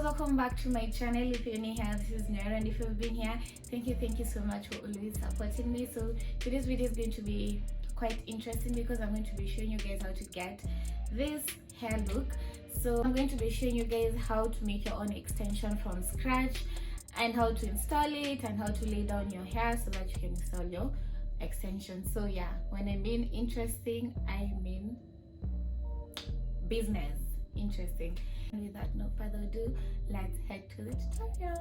welcome back to my channel. If you're new here, this is Nyoero, and if you've been here, thank you so much for always supporting me. So today's video is going to be quite interesting because I'm going to be showing you guys how to get this hair look. So I'm going to be showing you guys how to make your own extension from scratch, and how to install it, and how to lay down your hair so that you can install your extension. So yeah, when I mean interesting, I mean business interesting. And without no further ado, let's head to the tutorial.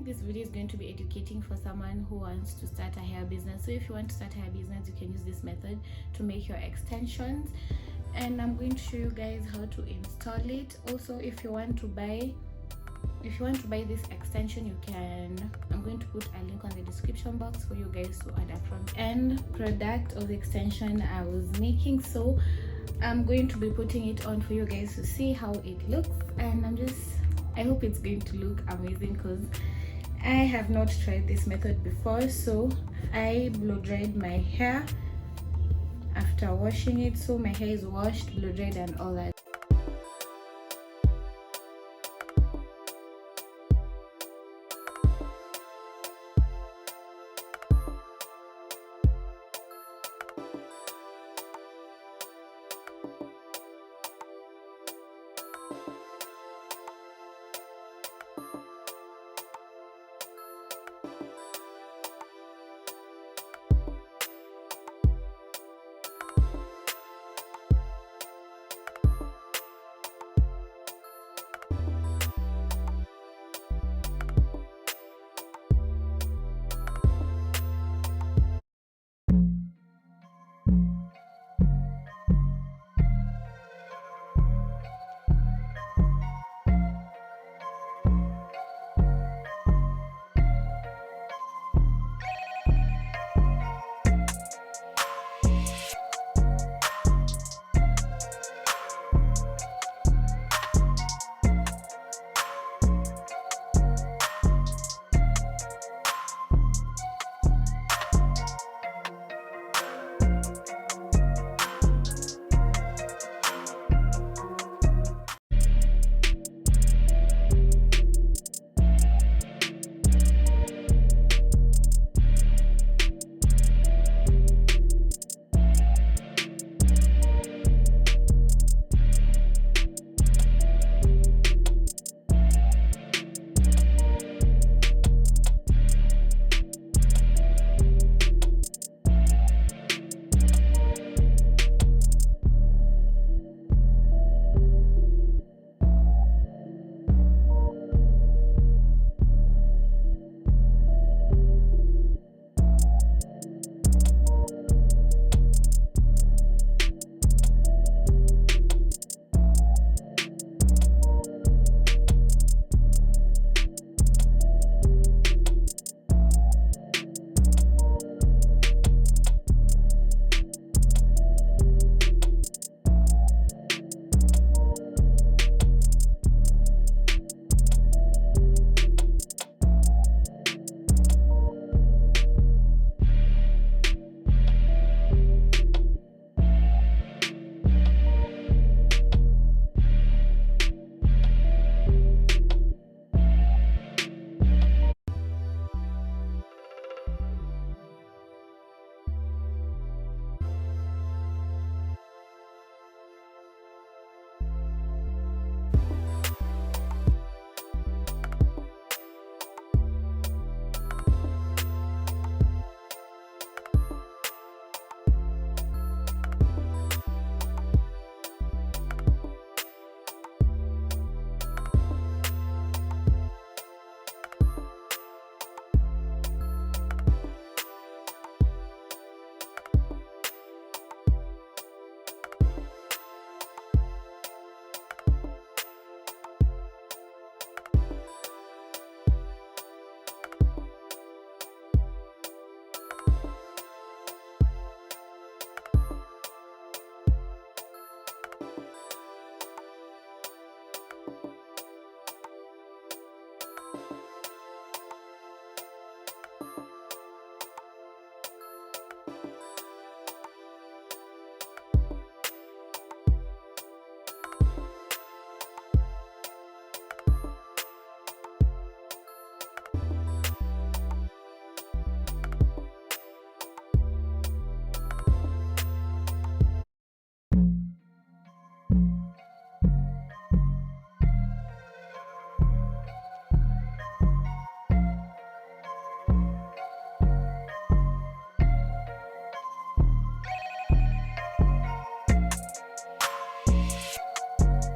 This video is going to be educating for someone who wants to start a hair business. So if you want to start a hair business, you can use this method to make your extensions, and I'm going to show you guys how to install it. Also, if you want to buy this extension, you can. I'm going to put a link on the description box for you guys to order from. And product of the extension I was making. So I'm going to be putting it on for you guys to see how it looks, and I hope it's going to look amazing because I have not tried this method before. So I blow dried my hair after washing it, so my hair is washed, blow dried and all that.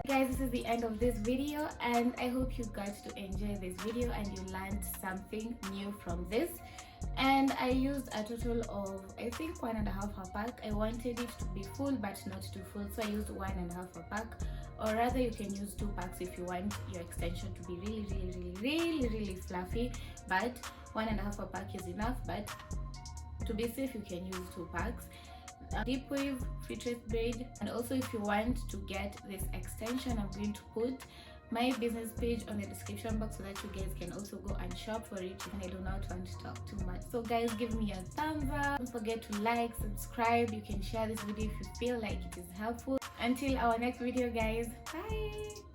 Guys, this is the end of this video, and I hope you got to enjoy this video and you learned something new from this. And I used a total of, I think, 1.5 pack. I wanted it to be full but not too full, so I used 1.5 pack, or rather you can use 2 packs if you want your extension to be really fluffy, but 1.5 pack is enough. But to be safe, you can use 2 packs. deep weave free trace braid. And also, if you want to get this extension, I'm going to put my business page on the description box so that you guys can also go and shop for it. And I do not want to talk too much, so guys, give me a thumbs up. Don't forget to like, subscribe. You can share this video if you feel like it is helpful. Until our next video, guys, bye.